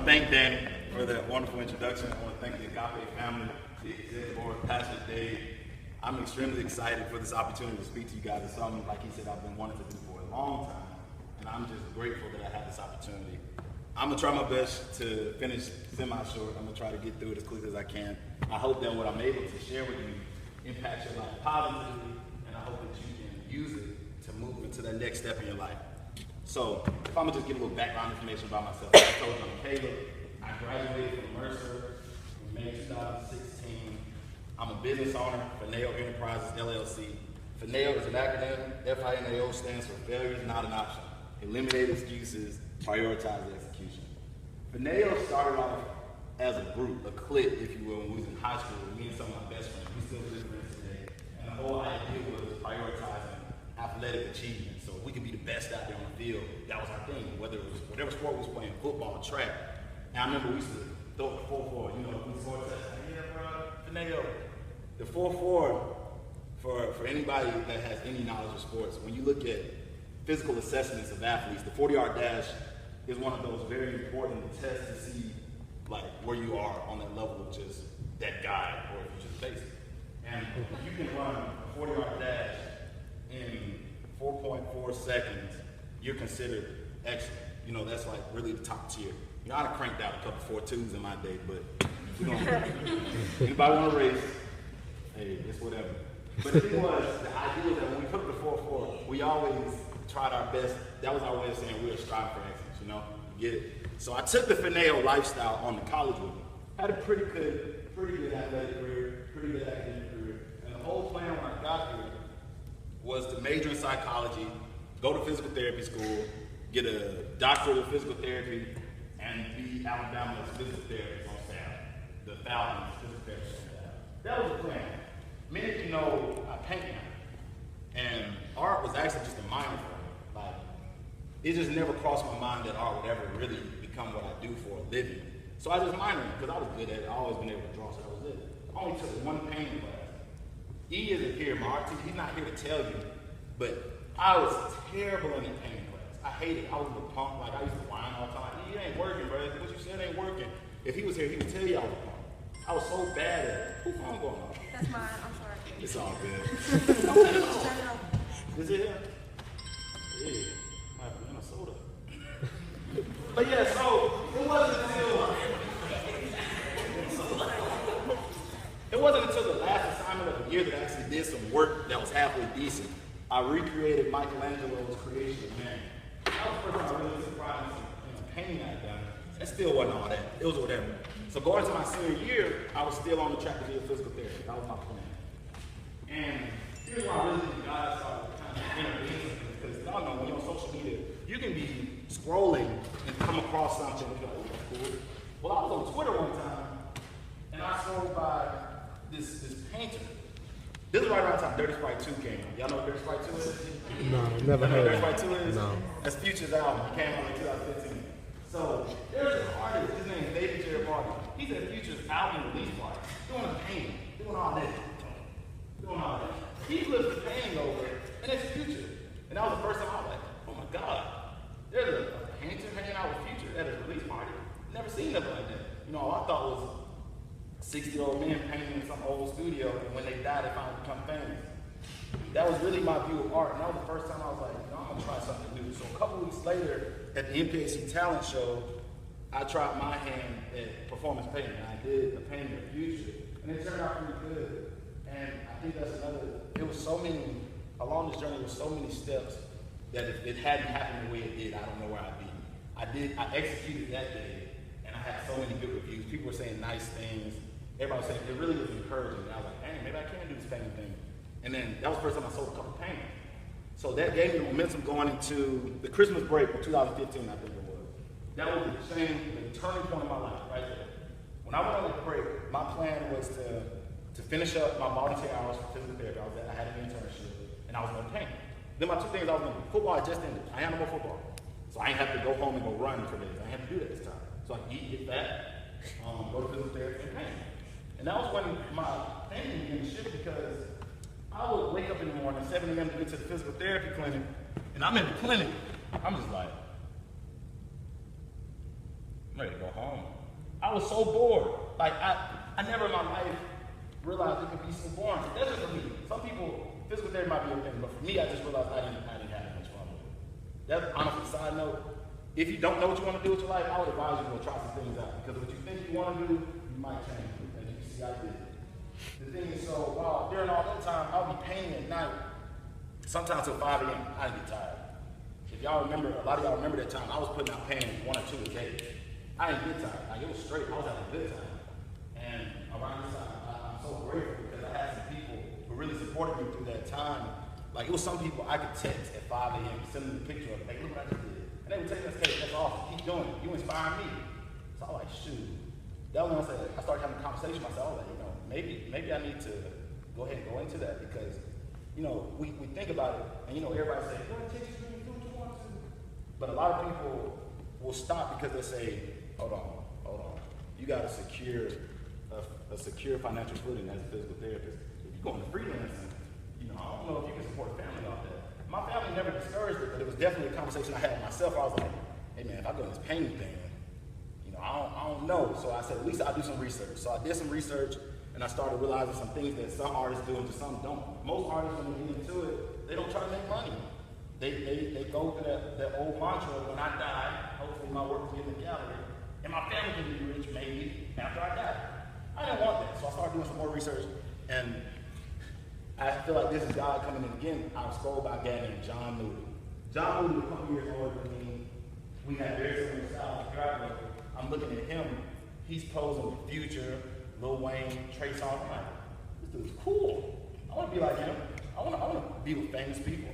thank Danny for that wonderful introduction. I want to thank the AGAPE family, the executive board, Pastor Dave. I'm extremely excited for this opportunity to speak to you guys. It's something, like he said, I've been wanting to do for a long time, and I'm just grateful that I have this opportunity. I'm going to try my best to finish semi-short. I'm going to try to get through it as quickly as I can. I hope that what I'm able to share with you impacts your life positively, and I hope that you can use it to move into that next step in your life. So, if I'm going to just give a little background information about myself. I told you I'm Caleb. I graduated from Mercer in May 2016. I'm a business owner for FINAO Enterprises, LLC. FINAO is an acronym. FINAO stands for Failure is Not an Option. Eliminate excuses, prioritize execution. FINAO started off as a group, a clique, if you will, when we was in high school. Me and some of my best friends, we still good friends today. And the whole idea was prioritizing athletic achievement. So if we could be the best out there on the field, that was our thing. Whether it was whatever sport we was playing, football, track. And I remember we used to throw the 4-4, you know, we scored a touchdown. Yeah, bro, FINAO. The 4-4, for anybody that has any knowledge of sports, when you look at physical assessments of athletes, the 40-yard dash is one of those very important tests to see like where you are on that level of just that guy, or if you just basic. And if you can run a 40-yard dash in 4.4 seconds, you're considered excellent. You know, that's like really the top tier. You know, I'd have cranked out a couple 4.2s in my day, but you know, anybody want to race? Hey, it's whatever. But the thing was, the idea was that when we took the 4.4, we always tried our best. That was our way of saying we were striving for excellence, you know? You get it? So I took the FINAO lifestyle on to college with me. Had a pretty good athletic career, pretty good academic career. And the whole plan when I got here was to major in psychology, go to physical therapy school, get a doctorate of physical therapy, and be Alabama's physical therapist on staff. The Falcons physical therapist on staff. That was the plan. Many of you know I paint now. And art was actually just a minor for me. Like, it just never crossed my mind that art would ever really become what I do for a living. So I just minored because I was good at it. I always been able to draw, so that was it. I only took one painting class. E isn't here, my art teacher, he's not here to tell you, but I was terrible in that painting class. I hated it. I was a punk, like I used to whine all the time. E, it ain't working, bro. What you said ain't working. If he was here, he would tell you I was a punk. I was so bad at it. Who's phone going on? That's mine, I'm sorry. It's all good. Is it here? Yeah. Might have been a soda. But yeah, so it wasn't until the last assignment of the year that I actually did some work that was halfway decent. I recreated Michelangelo's creation of man. That was the first time I really took pride in a painting I had done. It still wasn't all that. It was whatever. So going to my senior year, I was still on the track to do physical therapy. That was my plan. And here's why I really think God started kind of intervening, because y'all know when you're on social media, you can be scrolling and come across something and you're like, oh, that's cool. Well, I was on Twitter one time, and I scrolled by this painter. This is right around the time Dirty Sprite 2 came out. Y'all know what Dirty Sprite 2 is? No, never heard of Dirty Sprite 2 is? No. That's Future's album. It came out in 2015. So there's an artist, his name is David Jared Barty. He's at Future's album release party, doing a painting, doing all this. He flips the painting over, and it's Future. And that was the first time I was like, oh my God, there's a painter hanging out with Future at a release party. Never seen nothing like that. You know, all I thought was 60-year-old men painting in some old studio, and when they die, they finally become famous. That was really my view of art, and that was the first time I was like, you know, I'm gonna try something new. So a couple weeks later, at the MPAC talent show, I tried my hand at performance painting. I did a painting of Future, and it turned out pretty good. And I think that's it was so many, along this journey, there was so many steps that if it hadn't happened the way it did, I don't know where I'd be. I executed that day, and I had so many good reviews. People were saying nice things. Everybody was saying, it really was encouraging. And I was like, dang, maybe I can do this painting thing. And then that was the first time I sold a couple paintings. So that gave me the momentum going into the Christmas break of 2015, I think it was. That was the turning point in my life, right there. When I went on the break, my plan was to finish up my volunteer hours for physical therapy. I had an internship, and I was going to paint. Then my two things I was going to do. Football had just ended. I had no more football. So I didn't have to go home and go run for days. I didn't have to do that this time. So I could eat, get fat, go to physical therapy, and paint. And that was when my painting began to shift, because I would wake up in the morning at 7 a.m. to get to the physical therapy clinic, and I'm in the clinic. I'm just like, I'm ready to go home. I was so bored. Like, I never in my life realized it could be so boring. That's just for me. Some people, physical therapy might be a thing, but for me, I just realized I didn't have much fun with it. That's honestly, side note, if you don't know what you want to do with your life, I would advise you to go try some things out. Because what you think you want to do, you might change it. As you can see, I did. The thing is, so while during all that time, I'll be painting at night, sometimes till 5 a.m. I get tired. If y'all remember, a lot of y'all remember that time, I was putting out paintings 1 or 2 a day. I didn't get tired. Like, it was straight. I was having a good time. And around this time, I'm so grateful because I had some people who really supported me through that time. Like, it was some people I could text at 5 a.m., send them a picture of, hey, look what I just did. And they would take that, that's awesome. Keep doing it. You inspire me. So I was like, shoot. That was when I started having a conversation with myself. Like, maybe I need to go ahead and go into that because, we think about it, and everybody says, go ahead, take your dream, do what you want to. But a lot of people will stop because they say, hold on. You got to secure a secure financial footing as a physical therapist. If you're going to freelancing, I don't know if you can support a family off that. My family never discouraged it, but it was definitely a conversation I had with myself. I was like, hey man, if I go in this painting thing, I don't know. So I said, at least I'll do some research. So I did some research, and I started realizing some things that some artists do and some don't. Most artists, when they get into it, they don't try to make money. They go through that old mantra, when I die, hopefully my work is in the gallery, and my family can be rich maybe after I die. I didn't want that, so I started doing some more research, and I feel like this is God coming in again. I was told by a guy named John Moody. John Moody was a couple years older than me. We had very similar styles. I'm looking at him. He's posing with Future, Lil Wayne, Trey Songz. I'm like, this dude's cool. I want to be like him. I want to be with famous people.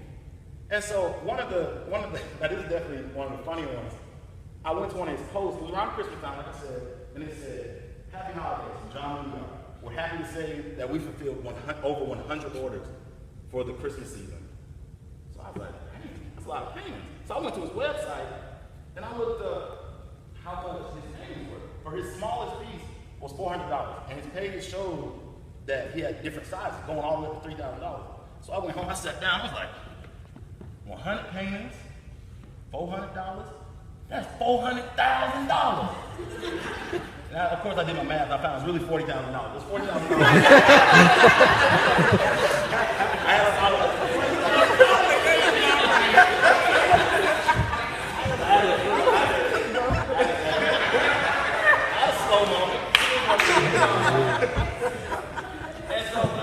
And so one of the now this is definitely one of the funny ones. I went to one of his posts. It was around Christmas time, like I said, and it said, "Happy holidays, John Moody. We're happy to say that we fulfilled over 100 orders for the Christmas season." So I was like, dang, that's a lot of payments. So I went to his website, and I looked up how much his payments were. For his smallest piece was $400, and his page showed that he had different sizes, going all the way up to $3,000. So I went home, I sat down, I was like, 100 payments, $400, that's $400,000. Now, of course, I did my math. I found it was really $40,000. It was $40,000. I had a slow moment. And so, but I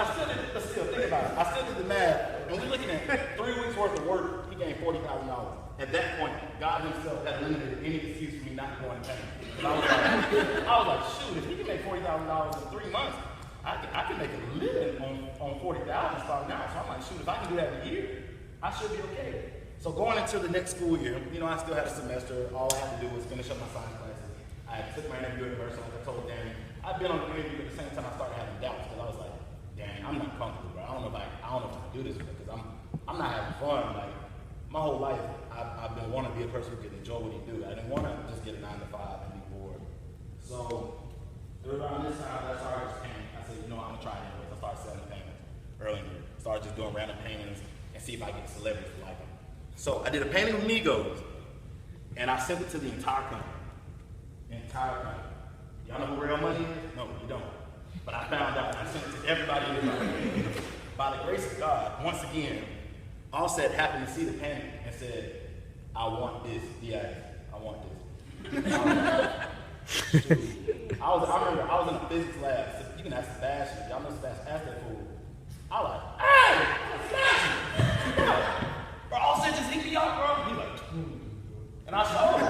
still think about it. I still did the math. And we're looking at 3 weeks worth of work. He gained $40,000. At that point, God himself had limited any excuse for me not going to pay. I was like, shoot, if he can make $40,000 in 3 months, I can make a living on $40,000 starting out. So I'm like, shoot, if I can do that in a year, I should be okay. So going into the next school year, I still had a semester. All I had to do was finish up my science classes. I took my interview at Mercer, like I told Danny. I've been on the interview at the same time I started having doubts because I was like, dang, I'm not comfortable, bro. I don't know if I can do this because I'm not having fun. Like my whole life, I've been wanting to be a person who can enjoy what he do. I didn't want to just get a 9 to 5 and be bored. So around this time, that's how I just came. I said, I'm gonna try it anyways. I started selling paintings early in the year. Started just doing random paintings and see if I get celebrities to like them. So I did a painting of Migos, and I sent it to the entire country. Y'all know who Real Money is? No, you don't. But I found out, and I sent it to everybody in the country. By the grace of God, once again, Offset happened to see the painting and said, I want this. Yeah, I want this. I remember I was in a physics lab. So you can ask Sebastian. Y'all know Sebastian. Ask that fool. I was like, hey, Sebastian. Bro, Offset just hit me up, bro. He's like, and I showed him.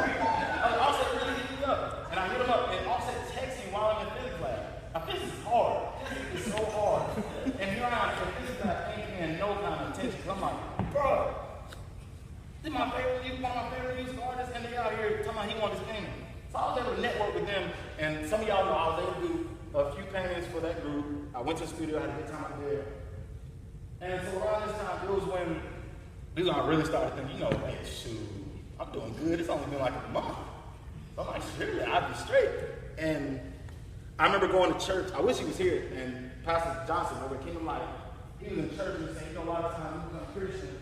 Offset really hit me up. And I hit him up, and Offset texted me while I'm in physics lab. Now, physics is hard. Physics is so hard. And here I am in physics lab, ain't paying no kind of attention. I'm like, bro, this is one of my favorite music artists, and they out here talking about he wants this painting. So I was able to network with them, and some of y'all know I was able to do a few paintings for that group. I went to the studio, had a good time there. And so around this time, it was when I really started thinking, hey, shoot, I'm doing good. It's only been like a month. So I'm like, surely I'll be straight. And I remember going to church. I wish he was here. And Pastor Johnson over at Kingdom Life, he was in church and saying, a lot of times we become Christian,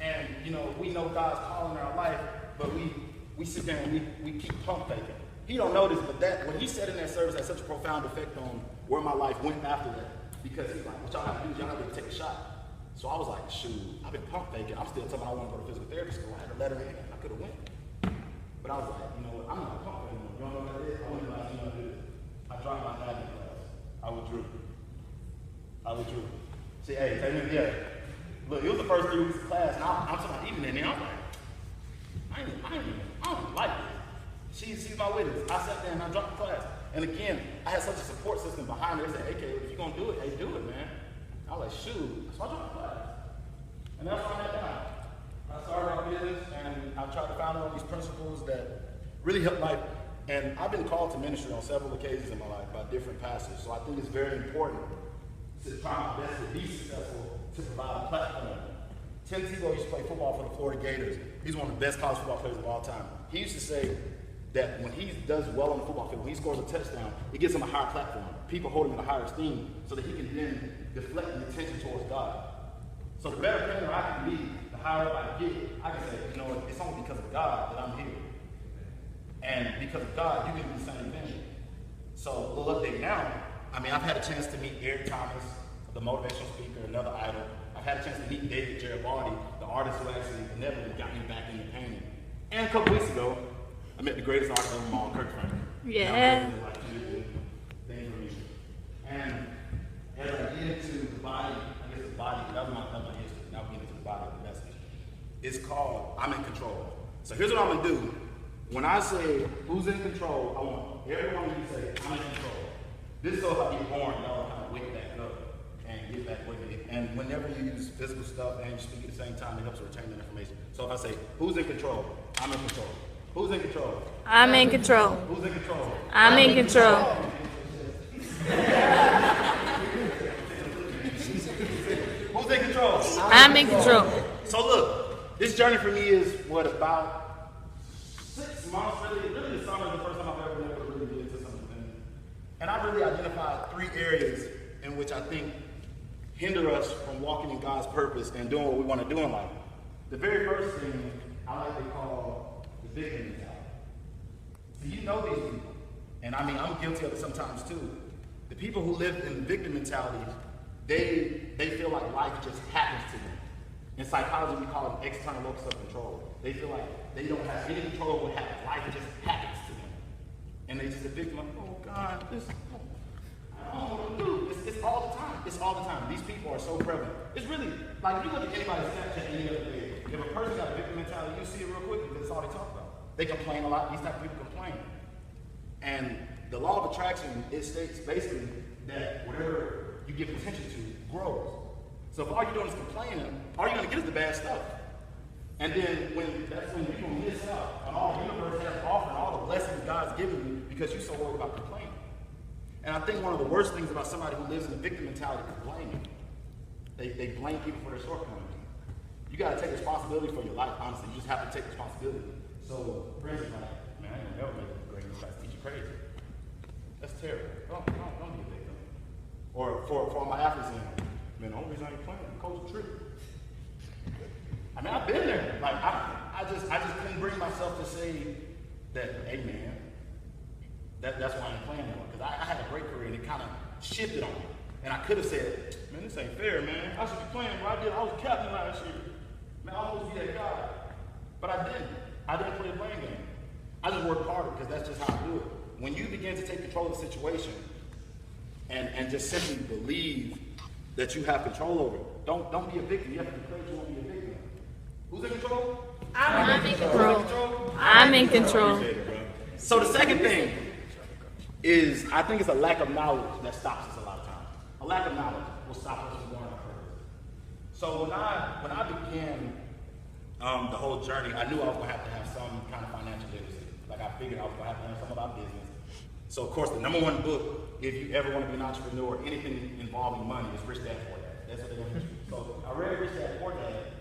and we know God's calling in our life, but we sit there and we keep pump faking. he don't know this, but that what he said in that service had such a profound effect on where my life went after that. Because he's like, what y'all have to do is y'all have to take a shot. So I was like, shoot, I've been pump faking. I'm still telling me I want to go to physical therapy school. I had a letter in, I could have went. But I was like, you know what, I'm not pump anymore. You know what that is? I want to know how to do this. I dropped my diving class. I withdrew. See, hey, take me, yeah. Look, it was the first 3 weeks of class, and I'm talking about even in there, I'm like, I don't like this. She's my witness. I sat there and I dropped the class. And again, I had such a support system behind her. They said, hey, Caleb, if you're going to do it, hey, do it, man. I was like, shoot. So I dropped the class. And that's what I had done. I started my business, and I tried to find all these principles that really help life. And I've been called to ministry on several occasions in my life by different pastors. So I think it's very important to try my best to be successful, to provide a platform. Tim Tebow used to play football for the Florida Gators. He's one of the best college football players of all time. He used to say that when he does well on the football field, when he scores a touchdown, it gives him a higher platform. People hold him in a higher esteem so that he can then deflect the attention towards God. So the better player I can be, the higher up I get, I can say, you know, it's only because of God that I'm here. And because of God, you can do the same thing. So a little update now, I mean, I've had a chance to meet Eric Thomas, the motivational speaker, another idol. I've had a chance to meet David Garibaldi, the artist who actually inevitably got me back into painting. And a couple weeks ago, I met the greatest artist of them all, Kirk Franklin. Yeah. And as I get into the body, I guess the body, that was my history. Now we get into the body of the message. It's called I'm in Control. So here's what I'm gonna do. When I say who's in control, I want everyone of you to say I'm in control. This is so if I get bored, y'all kind of wake back up and get back with me. And whenever you use physical stuff and you speak at the same time, it helps retain that information. So if I say who's in control, I'm in control. Who's in control? I'm in control. Who's in control? I'm in control. Who's in control? I'm in control. So look, this journey for me is what, about 6 months, really the summer is the first time I've ever been able to really get into something. And I really identified 3 areas in which I think hinder us from walking in God's purpose and doing what we want to do in life. The very first thing I like to call the victim mentality. So you know these people, and I mean I'm guilty of it sometimes too. The people who live in the victim mentality, they feel like life just happens to them. In psychology, we call it external locus of control. They feel like they don't have any control over what happens. Life just happens to them. And they just a victim of, oh God, this, I don't know what to do. It's all the time. It's all the time. These people are so prevalent. It's really, like if you look at anybody's Snapchat any other day, if a person got a victim mentality, you see it real quick because it's all they talk about. They complain a lot. These type of people complain. And the law of attraction, it states basically that whatever you give attention to grows. So if all you're doing is complaining, all you're going to get is the bad stuff. And then that's when you're going to miss out on all the universe has to offer and all the blessings God's given you because you're so worried about complaining. And I think one of the worst things about somebody who lives in a victim mentality is blaming. They blame people for their shortcomings. You got to take responsibility for your life, honestly. You just have to take responsibility. So, for instance, like, man, I ain't gonna never make a grade in class. Teach you crazy. That's terrible. Don't be a victim. Or for my athletes, man, the only reason I ain't playing, the coach tripped. I mean, I've been there. Like, I just couldn't bring myself to say that, hey, man, that's why I ain't playing anymore. Because I had a great career and it kind of shifted on me. And I could have said, man, this ain't fair, man. I should be playing what I did. I was captain last year. Man, I almost be that guy. But I didn't. I didn't play a blame game. I just worked harder because that's just how I do it. When you begin to take control of the situation and just simply believe that you have control over it, don't be a victim. You have to declare you won't be a victim. Who's in control? I'm in control. I'm in control. So the second thing is, I think it's a lack of knowledge that stops us a lot of times. A lack of knowledge will stop us from going on purpose. So when I began the whole journey, I knew I was going to have some kind of financial literacy. Like I figured I was going to have to learn something about business. So of course, the number one book, if you ever want to be an entrepreneur, anything involving money, is Rich Dad Poor Dad. That's what they're going to teach you. So I read Rich Dad Poor Dad,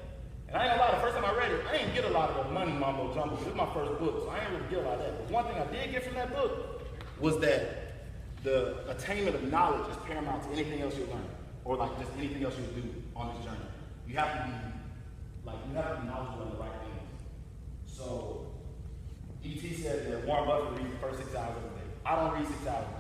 and I ain't gonna lie, the first time I read it, I didn't get a lot of the money mumbo jumbo. This is my first book, so I ain't really get a lot of that. But one thing I did get from that book was that the attainment of knowledge is paramount to anything else you learn, or like just anything else you do on this journey. You have to be knowledgeable in the right things. So E.T. said that Warren Buffett reads the first 6 6 hours a day. I don't read 6 hours a day,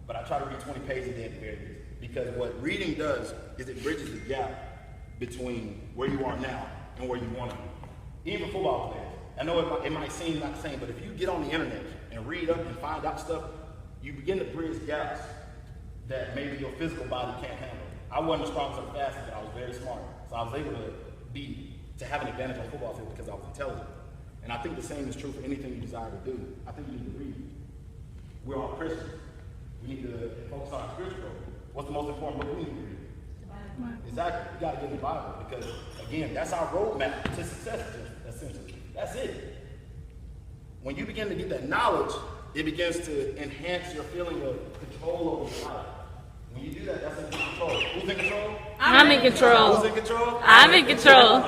but I try to read 20 pages a day at the very least. Because what reading does is it bridges the gap between where you are now and where you want to be. Even for football players. I know it might seem not the same, but if you get on the internet and read up and find out stuff, you begin to bridge gaps that maybe your physical body can't handle. I wasn't as strong so fast, but I was very smart. So I was able to have an advantage on the football field because I was intelligent. And I think the same is true for anything you desire to do. I think you need to read. We're all Christians. We need to focus on spiritual growth. What's the most important book we need to read? The Bible. Exactly. You got to get in the Bible because, again, that's our roadmap to success, essentially. That's it. When you begin to get that knowledge, it begins to enhance your feeling of control over your life. When you do that, that's in control. Who's in control? I'm in control. Who's in control? I'm in control.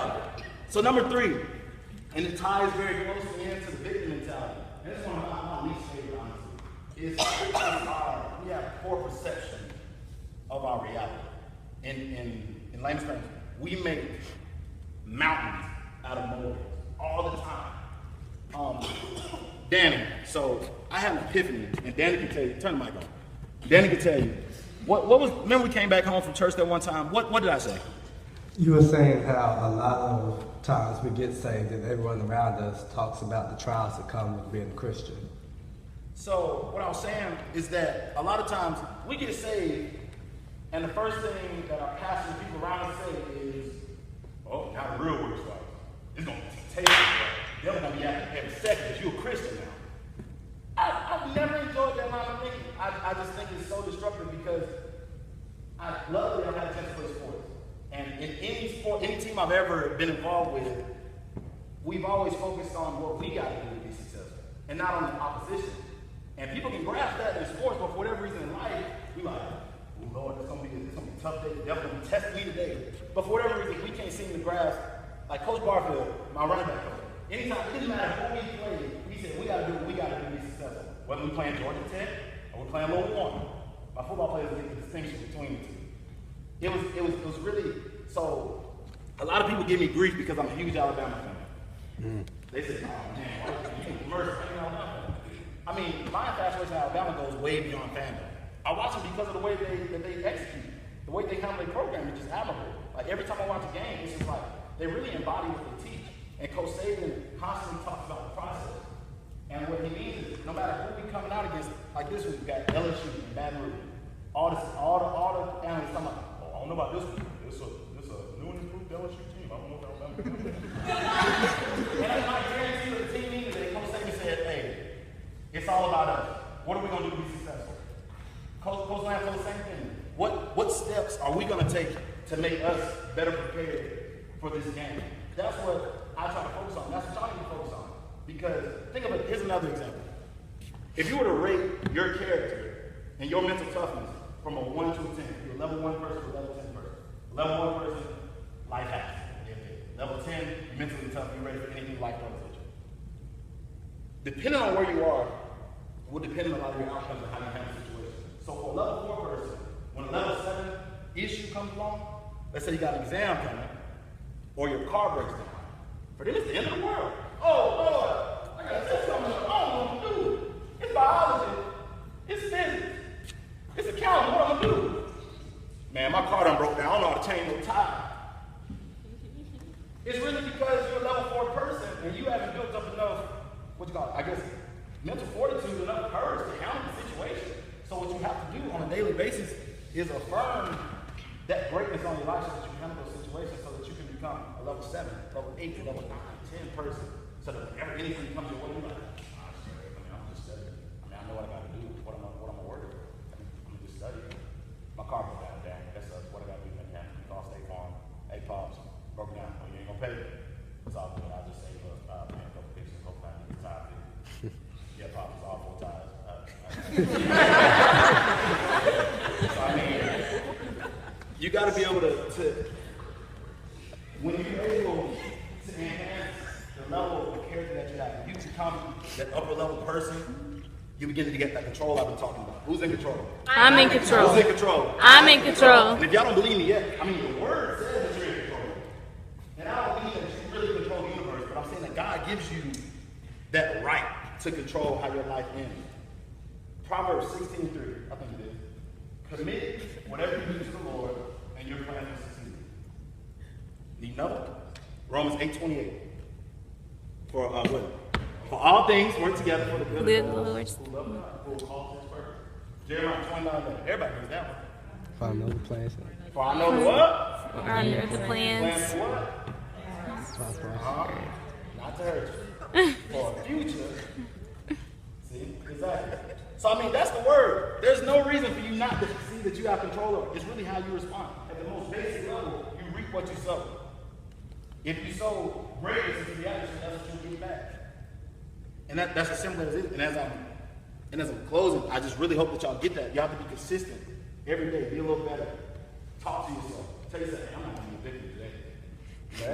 So number 3, and it ties very closely into the victim mentality. And it's one of my least favorite, honestly. Is we have poor perception of our reality. In layman's terms, we make mountains out of molehills all the time. Danny, so I had an epiphany, and Danny can tell you, turn the mic on. Danny can tell you, what was, remember we came back home from church that one time, what did I say? You were saying how a lot of times we get saved and everyone around us talks about the trials that come with being a Christian. So what I was saying is that a lot of times we get saved, and the first thing that our pastors and people around us say is, oh, now the real work starts. It's going to take you. They're going to be acting every second because you're a Christian now. I've never enjoyed that line of thinking. I just think it's so destructive because I love that I've had a chance to play sports. And in any sport, any team I've ever been involved with, we've always focused on what we got to do to be successful and not on the opposition. And people can grasp that in sports, but for whatever reason in life, we like, oh Lord, it's gonna be a tough day. The devil's gonna be testing me today. But for whatever reason, we can't seem to grasp. Like Coach Barfield, my running back coach, anytime, it didn't matter who we played, he said, we gotta do what we gotta do to be successful. Whether we're playing Georgia Tech or we're playing Little Warren. My football players get the distinction between the two. It was really, so a lot of people give me grief because I'm a huge Alabama fan. They say, oh man, you commercial Alabama. I mean, my infatuation with Alabama goes way beyond fandom. I watch them because of the way they execute, the way they handle their program, which is admirable. Like every time I watch a game, it's just like they really embody what they teach. And Coach Saban constantly talks about the process. And what he means is no matter who we coming out against, like this week we got LSU and Baton Rouge. All the analysts talking about, oh, I don't know about this one. This a new and improved LSU team. I don't know about Alabama. And I guarantee you the team meeting today, Coach Saban said, hey, it's all about us. What are we going to do to be successful? Coach Lamb said the same thing. What steps are we going to take to make us better prepared for this game? That's what I try to focus on. That's what y'all need to focus on. Because think of it, here's another example. If you were to rate your character and your mental toughness from a 1 to a 10, you're a level 1 person to a level 10 person. Level 1 person, life happens. Level 10, you're mentally tough, you're ready for anything life throws at you. Depending on where you are, will depend on a lot of your outcomes and how you handle the situation. So for a level 4 person, when a level 7 issue comes along, let's say you got an exam coming, or your car breaks down. For them, it's the end of the world. Oh, Lord, I got to test something. I don't know what to do. It's biology. It's physics. It's accounting. What am I going to do? Man, my car done broke down. I don't know how to change no tire. It's really because you're a level 4 person and you haven't built up enough, I guess, mental fortitude, enough courage to handle the situation. So what you have to do on a daily basis is affirm that greatness on your life so that you can handle those situations so that you can become a level 7, level 8, level 9, 10 person. So that whenever anything comes your way, you're like, I'm just studying. I know what I got to do, what I'm going to work with. I'm just studying. My car broke down, Dad. That's what I got to do. You call State Farm. Hey, Pops, broke down. Oh, you ain't going to pay it? It's all good. I'll just save up, pay a couple pictures, go find the tire. Yeah, Pops, it's all 4 tires. So, I mean, you got to be able to when you're able to enhance the level of character that you have, you become that upper level person, you begin to get that control I've been talking about. Who's in control? I'm in control. Who's in control? I'm in control. And if y'all don't believe me yet, I mean, the word says that you're in control. And I don't believe that you really control the universe, but I'm saying that God gives you that right to control how your life ends. Proverbs 16:3, I think it is. Commit whatever you do to the Lord, and your plan will succeed. Need another? Romans 8:28. For all things work together for the good Good of those Lord. who love God, who will call to his purpose. Jeremiah 29:11. Everybody knows that one. If I know the plans. For I know the what? I know the Plans plans. for what? Not to hurt you. For a future. See? Exactly. So, I mean, that's the word. There's no reason for you not to see that you have control over it. It's really how you respond. At the most basic level, you reap what you sow. If you sow greatness into the atmosphere, that's what you'll get back. And that's as simple as it is. And as I'm closing, I just really hope that y'all get that. You have to be consistent every day. Be a little better. Talk to yourself. Tell yourself, hey, I'm not going to be a victim today.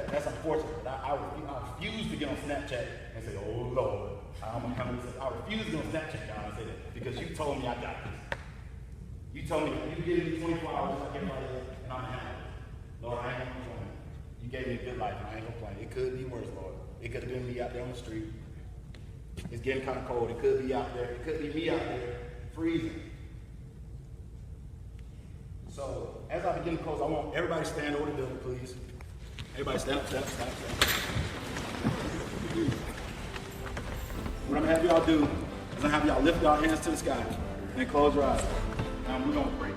That's unfortunate. But I refuse to get on Snapchat and say, oh, Lord. I refuse to get on Snapchat, y'all, and say that because you told me I got this. You told me that you gave me 24 hours like everybody else, and I'm happy. Lord, I ain't going to complain. You gave me a good life, and I ain't going to complain. It could be worse, Lord. It could have been me out there on the street. It's getting kind of cold. It could be out there. It could be me out there freezing. So, as I begin to close, I want everybody to stand over the building, please. Everybody stand up, stand up, stand up, stand up. What I'm going to have y'all do is I'm going to have y'all lift your hands to the sky and close your eyes. We're going to pray.